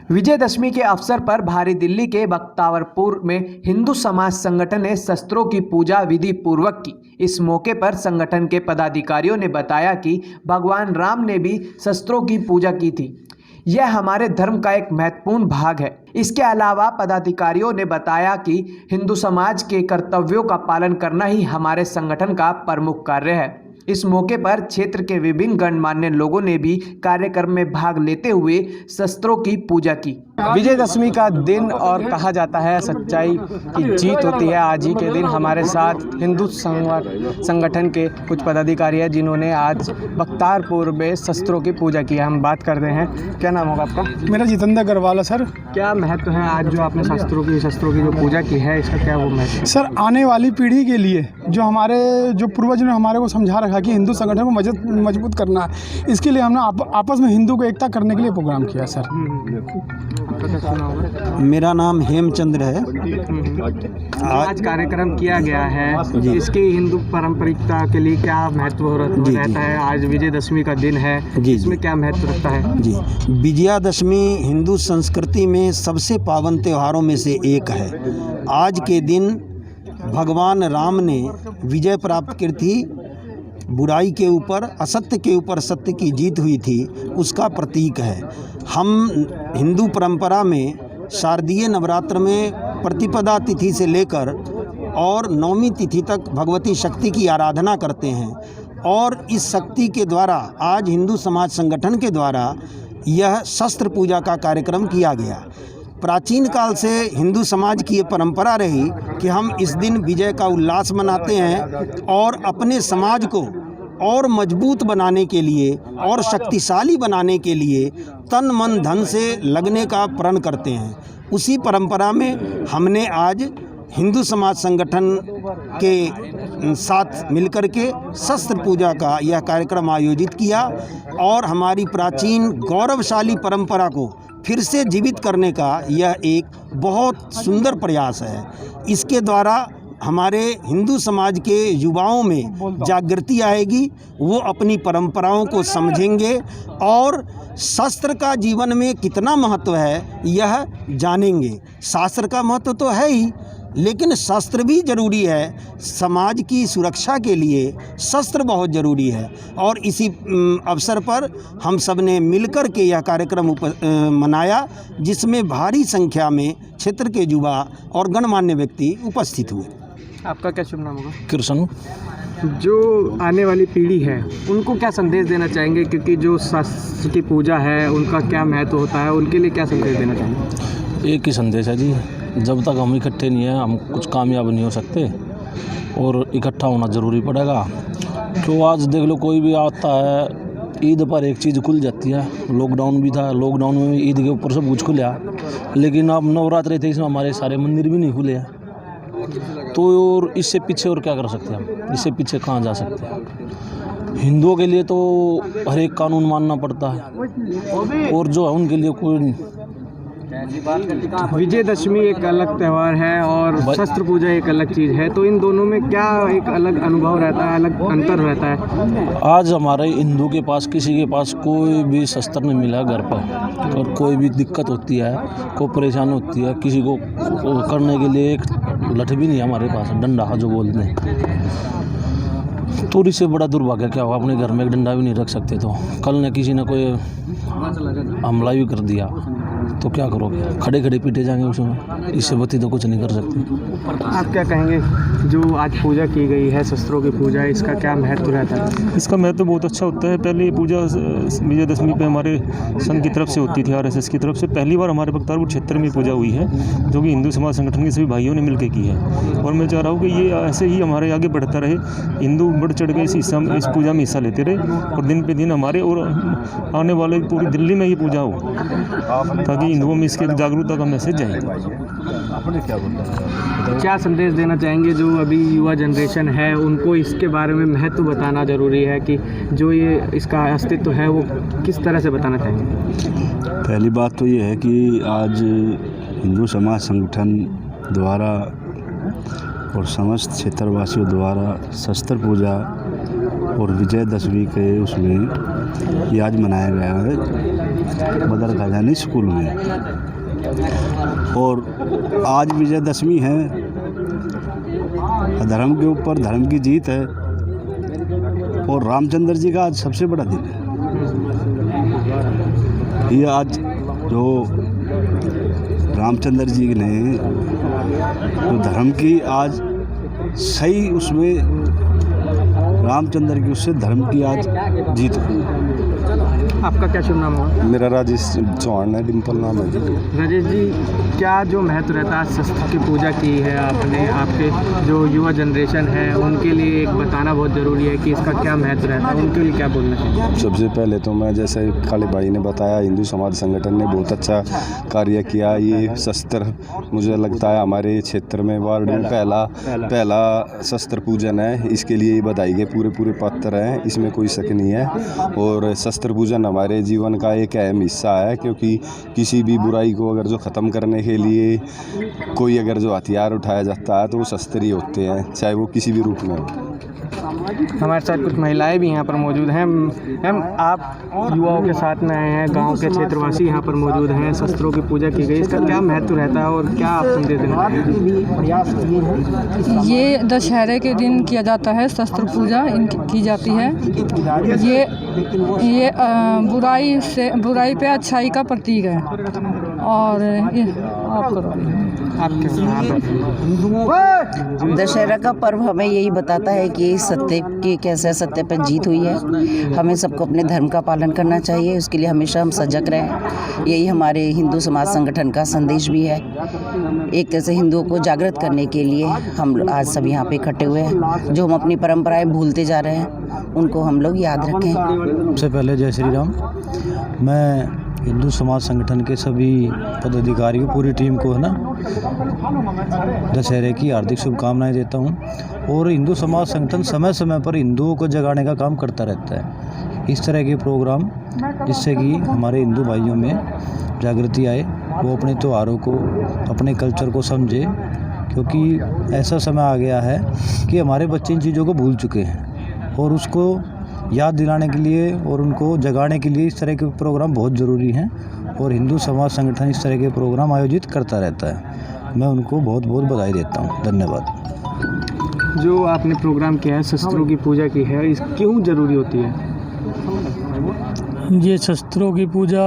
विजयदशमी के अवसर पर भारी दिल्ली के बख्तावरपुर में हिंदू समाज संगठन ने शस्त्रों की पूजा विधि पूर्वक की। इस मौके पर संगठन के पदाधिकारियों ने बताया कि भगवान राम ने भी शस्त्रों की पूजा की थी। यह हमारे धर्म का एक महत्वपूर्ण भाग है। इसके अलावा पदाधिकारियों ने बताया कि हिंदू समाज के कर्तव्यों का पालन करना ही हमारे संगठन का प्रमुख कार्य है। इस मौके पर क्षेत्र के विभिन्न गणमान्य लोगों ने भी कार्यक्रम में भाग लेते हुए शस्त्रों की पूजा की। विजयदशमी का दिन और कहा जाता है सच्चाई की जीत होती है। आज ही के दिन हमारे साथ हिंदू संगठन के कुछ पदाधिकारी हैं जिन्होंने आज बख्तावरपुर में शस्त्रों की पूजा की है। हम बात करते हैं, क्या नाम होगा आपका? मेरा जितेंद्र अग्रवाल है सर। क्या महत्व है आज जो आपने शस्त्रों की जो पूजा की है, इसका क्या वो महत्व? सर, आने वाली पीढ़ी के लिए जो पूर्वज ने हमारे को समझा रखा कि हिंदू संगठन को मजबूत करना है, इसके लिए हमने आपस में हिंदू को एकता करने के लिए प्रोग्राम किया सर। मेरा नाम हेमचंद्र है। आज कार्यक्रम किया गया है, इसकी हिंदू पारंपरिकता के लिए क्या महत्व रहता है? आज विजयदशमी का दिन है, इसमें क्या महत्व रखता है? जी, विजयादशमी हिंदू संस्कृति में सबसे पावन त्योहारों में से एक है। आज के दिन भगवान राम ने विजय प्राप्त की थी। बुराई के ऊपर, असत्य के ऊपर सत्य की जीत हुई थी, उसका प्रतीक है। हम हिंदू परंपरा में शारदीय नवरात्र में प्रतिपदा तिथि से लेकर और नवमी तिथि तक भगवती शक्ति की आराधना करते हैं और इस शक्ति के द्वारा आज हिंदू समाज संगठन के द्वारा यह शस्त्र पूजा का कार्यक्रम किया गया। प्राचीन काल से हिंदू समाज की ये परंपरा रही कि हम इस दिन विजय का उल्लास मनाते हैं और अपने समाज को और मजबूत बनाने के लिए और शक्तिशाली बनाने के लिए तन मन धन से लगने का प्रण करते हैं। उसी परंपरा में हमने आज हिंदू समाज संगठन के साथ मिलकर के शस्त्र पूजा का यह कार्यक्रम आयोजित किया और हमारी प्राचीन गौरवशाली परंपरा को फिर से जीवित करने का यह एक बहुत सुंदर प्रयास है। इसके द्वारा हमारे हिंदू समाज के युवाओं में जागृति आएगी, वो अपनी परंपराओं को समझेंगे और शास्त्र का जीवन में कितना महत्व है यह जानेंगे। शास्त्र का महत्व तो है ही, लेकिन शस्त्र भी ज़रूरी है। समाज की सुरक्षा के लिए शस्त्र बहुत ज़रूरी है और इसी अवसर पर हम सब ने मिलकर के यह कार्यक्रम मनाया, जिसमें भारी संख्या में क्षेत्र के युवा और गणमान्य व्यक्ति उपस्थित हुए। आपका क्या शुभ नाम होगा? कृष्ण। जो आने वाली पीढ़ी है उनको क्या संदेश देना चाहेंगे, क्योंकि जो शस्त्र की पूजा है उनका क्या महत्व होता है, उनके लिए क्या संदेश देना चाहेंगे? एक ही संदेश है जी, जब तक हम इकट्ठे नहीं हैं हम कुछ कामयाब नहीं हो सकते और इकट्ठा होना ज़रूरी पड़ेगा। तो आज देख लो, कोई भी आता है ईद पर एक चीज़ खुल जाती है। लॉकडाउन भी था, लॉकडाउन में भी ईद के ऊपर सब कुछ खुला, लेकिन अब नवरात्रि थे, इसमें हमारे सारे मंदिर भी नहीं खुले हैं। तो और इससे पीछे और क्या कर सकते हैं हम? इससे पीछे कहाँ जा सकते हैं? हिंदुओं के लिए तो हर एक कानून मानना पड़ता है और जो है उनके लिए कोई। विजयदशमी एक अलग त्यौहार है और शस्त्र पूजा एक अलग चीज़ है, तो इन दोनों में क्या एक अलग अनुभव रहता है, अलग अंतर रहता है? आज हमारे हिंदू के पास, किसी के पास कोई भी शस्त्र नहीं मिला घर पर, और कोई भी दिक्कत होती है, कोई परेशानी होती है, किसी को करने के लिए एक लठ भी नहीं है हमारे पास, डंडा जो बोलते हैं। तो इससे बड़ा दुर्भाग्य क्या होगा? अपने घर में एक डंडा भी नहीं रख सकते, तो कल ने किसी ने कोई हमला भी कर दिया तो क्या करोगे? खड़े खड़े पीटे जाएंगे उसमें। इससे बत्ती तो कुछ नहीं कर सकते। आप क्या कहेंगे, जो आज पूजा की गई है शस्त्रों की पूजा, इसका क्या महत्व रहता है? इसका महत्व बहुत अच्छा होता है। पहले ये पूजा विजयदशमी पे हमारे संघ की तरफ से होती थी, RSS की तरफ से। पहली बार हमारे बख्तावरपुर क्षेत्र में पूजा हुई है, जो कि हिंदू समाज संगठन के सभी भाइयों ने मिलकर की है। और मैं चाह रहा हूँ कि ये ऐसे ही हमारे आगे बढ़ता रहे, हिंदू बढ़ चढ़ के इस पूजा में हिस्सा लेते रहे और दिन पे दिन हमारे और आने वाले पूरी दिल्ली में ये पूजा हो, ताकि हिंदुओं में इसके जागरूकता का मैसेज जाए। क्या संदेश देना चाहेंगे जो अभी युवा जनरेशन है, उनको इसके बारे में महत्व बताना ज़रूरी है कि जो ये इसका अस्तित्व है वो किस तरह से बताना चाहेंगे? पहली बात तो ये है कि आज हिंदू समाज संगठन द्वारा और समस्त क्षेत्रवासियों द्वारा शस्त्र पूजा और विजयदशमी के उसमें ये आज मनाया गया है बदर खजानी स्कूल में। और आज विजयदशमी है, धर्म के ऊपर धर्म की जीत है और रामचंद्र जी का आज सबसे बड़ा दिन है। ये आज जो रामचंद्र जी ने जो धर्म की आज सही उसमें रामचंद्र की उससे धर्म की आज जीत हुई। आपका क्या शुभ नाम होगा? मेरा राजेश चौहान है, डिम्पल नाम है जी। राजेश जी, क्या जो महत्व रहता है शस्त्र की पूजा की है आपने, आपके जो युवा जनरेशन है उनके लिए एक बताना बहुत ज़रूरी है कि इसका क्या महत्व रहता है, उनके लिए क्या बोलना चाहिए? सबसे पहले तो मैं जैसे काले भाई ने बताया, हिंदू समाज संगठन ने बहुत अच्छा कार्य किया। ये शस्त्र मुझे लगता है हमारे क्षेत्र में वार्ड में पहला शस्त्र पूजन है। इसके लिए बधाई के पूरे पात्र हैं, इसमें कोई शक नहीं है। और शस्त्र पूजन हमारे जीवन का एक अहम हिस्सा है, क्योंकि किसी भी बुराई को अगर जो ख़त्म करने के लिए कोई अगर जो हथियार उठाया जाता है तो वो शस्त्र ही होते हैं, चाहे वो किसी भी रूप में हो। हमारे साथ कुछ महिलाएं भी यहाँ पर मौजूद हैं। मैम, आप युवाओं के साथ में आए हैं, गांव के क्षेत्रवासी यहाँ पर मौजूद हैं, शस्त्रों की पूजा की गई, इसका क्या महत्व रहता है और क्या आप संदेश देना चाहेंगे? ये दशहरे के दिन किया जाता है, शस्त्र पूजा की जाती है। ये बुराई पे अच्छाई का प्रतीक है। और दशहरा का पर्व हमें यही बताता है कि सत्य की कैसे सत्य पर जीत हुई है। हमें सबको अपने धर्म का पालन करना चाहिए, उसके लिए हमेशा हम सजग रहें। यही हमारे हिंदू समाज संगठन का संदेश भी है। एक तरह से हिंदुओं को जागृत करने के लिए हम आज सब यहाँ पे इकट्ठे हुए हैं। जो हम अपनी परंपराएं भूलते जा रहे हैं उनको हम लोग याद रखें। सबसे पहले जय श्री राम। मैं हिंदू समाज संगठन के सभी पदाधिकारियों, पूरी टीम को है ना दशहरे की हार्दिक शुभकामनाएं देता हूं। और हिंदू समाज संगठन समय समय पर हिंदुओं को जगाने का काम करता रहता है। इस तरह के प्रोग्राम जिससे कि हमारे हिंदू भाइयों में जागृति आए, वो अपने त्योहारों को, अपने कल्चर को समझे, क्योंकि ऐसा समय आ गया है कि हमारे बच्चे इन चीज़ों को भूल चुके हैं। और उसको याद दिलाने के लिए और उनको जगाने के लिए इस तरह के प्रोग्राम बहुत ज़रूरी हैं। और हिंदू समाज संगठन इस तरह के प्रोग्राम आयोजित करता रहता है। मैं उनको बहुत बहुत बधाई देता हूँ। धन्यवाद। जो आपने प्रोग्राम किया है, शस्त्रों की पूजा की है, इस क्यों ज़रूरी होती है? ये शस्त्रों की पूजा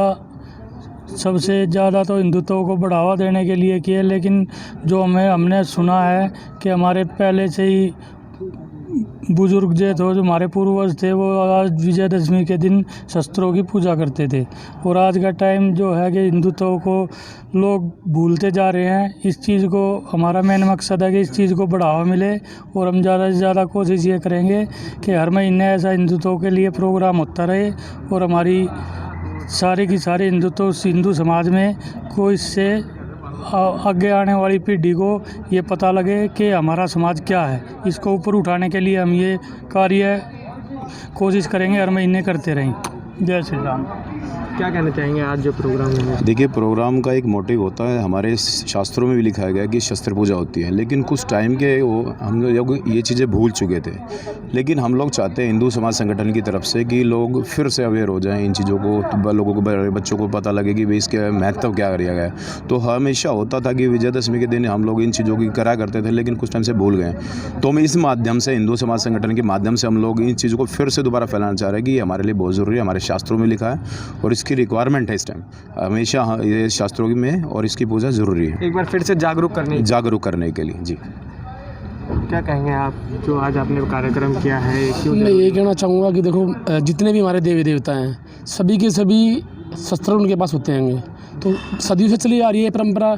सबसे ज़्यादा तो हिंदुत्व को बढ़ावा देने के लिए की है, लेकिन जो हमने सुना है कि हमारे पहले से ही बुजुर्ग जो हमारे पूर्वज थे, वो आज विजयदशमी के दिन शस्त्रों की पूजा करते थे। और आज का टाइम जो है कि हिंदुत्व को लोग भूलते जा रहे हैं। इस चीज़ को, हमारा मेन मकसद है कि इस चीज़ को बढ़ावा मिले। और हम ज़्यादा से ज़्यादा कोशिश ये करेंगे कि हर महीने ऐसा हिंदुत्व के लिए प्रोग्राम होता रहे और हमारी सारी की सारी हिंदू समाज में कोई इससे आगे आने वाली पीढ़ी को ये पता लगे कि हमारा समाज क्या है। इसको ऊपर उठाने के लिए हम ये कार्य कोशिश करेंगे, हर महीने करते रहें। जय श्री राम। क्या कहना चाहेंगे आज जो प्रोग्राम है? देखिए, प्रोग्राम का एक मोटिव होता है, हमारे शास्त्रों में भी लिखा गया है कि शस्त्र पूजा होती है, लेकिन कुछ टाइम के वो हम लोग ये चीज़ें भूल चुके थे। लेकिन हम लोग चाहते हैं हिंदू समाज संगठन की तरफ से कि लोग फिर से अवेयर हो जाएं इन चीज़ों को, लोगों को, बच्चों को पता लगे कि भाई इसके महत्व क्या किया गया है। तो हमेशा होता था कि विजयदशमी के दिन हम लोग इन चीज़ों की करा करते थे, लेकिन कुछ टाइम से भूल गए। तो हम इस माध्यम से, हिंदू समाज संगठन के माध्यम से, हम लोग इन चीज़ों को फिर से दोबारा फैलाना चाह रहे हैं कि ये हमारे लिए बहुत ज़रूरी है, हमारे शास्त्रों में लिखा है और इसकी रिक्वायरमेंट है इस टाइम हमेशा ये शास्त्रों में, और इसकी पूजा ज़रूरी है। एक बार फिर से जागरूक करने के लिए। जी, क्या कहेंगे आप जो आज आपने कार्यक्रम किया है? मैं ये कहना चाहूँगा कि देखो, जितने भी हमारे देवी देवता हैं, सभी के सभी शस्त्र उनके पास होते हैं। तो सदियों से चली आ रही है परंपरा,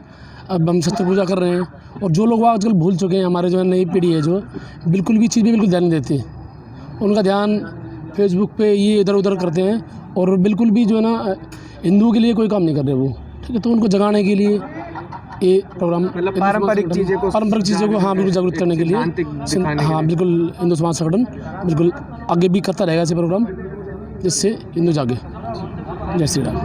अब हम शस्त्र पूजा कर रहे हैं। और जो लोग आजकल भूल चुके हैं, हमारे जो है नई पीढ़ी है, जो बिल्कुल भी चीज़ में बिल्कुल ध्यान नहीं देती, उनका ध्यान फेसबुक पे ये इधर उधर करते हैं और बिल्कुल भी जो है ना हिंदुओं के लिए कोई काम नहीं कर रहे वो। ठीक है, तो उनको जगाने के लिए ये प्रोग्राम, मतलब पारंपरिक चीज़ों को हाँ बिल्कुल जागरूक करने के लिए, हाँ बिल्कुल हिंदू समाज संगठन बिल्कुल आगे भी करता रहेगा ऐसे प्रोग्राम, जिससे हिंदू जागे। जय श्री राम।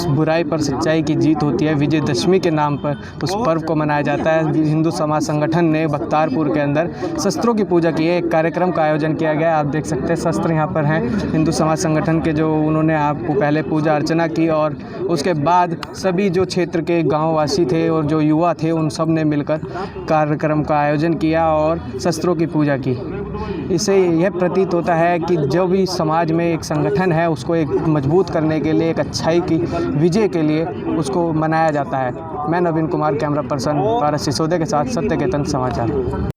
बुराई पर सच्चाई की जीत होती है, विजयदशमी के नाम पर उस पर्व को मनाया जाता है। हिंदू समाज संगठन ने बख्तारपुर के अंदर शस्त्रों की पूजा की है। एक कार्यक्रम का आयोजन किया गया है। आप देख सकते हैं शस्त्र यहाँ पर हैं हिंदू समाज संगठन के, जो उन्होंने आपको पहले पूजा अर्चना की और उसके बाद सभी जो क्षेत्र के गाँववासी थे और जो युवा थे उन सब ने मिलकर कार्यक्रम का आयोजन किया और शस्त्रों की पूजा की। इससे यह प्रतीत होता है कि जो भी समाज में एक संगठन है उसको एक मजबूत करने के लिए, एक अच्छाई की विजय के लिए उसको मनाया जाता है। मैं नवीन कुमार, कैमरा पर्सन भारत सिसोदिया के साथ सत्य केतन समाचार।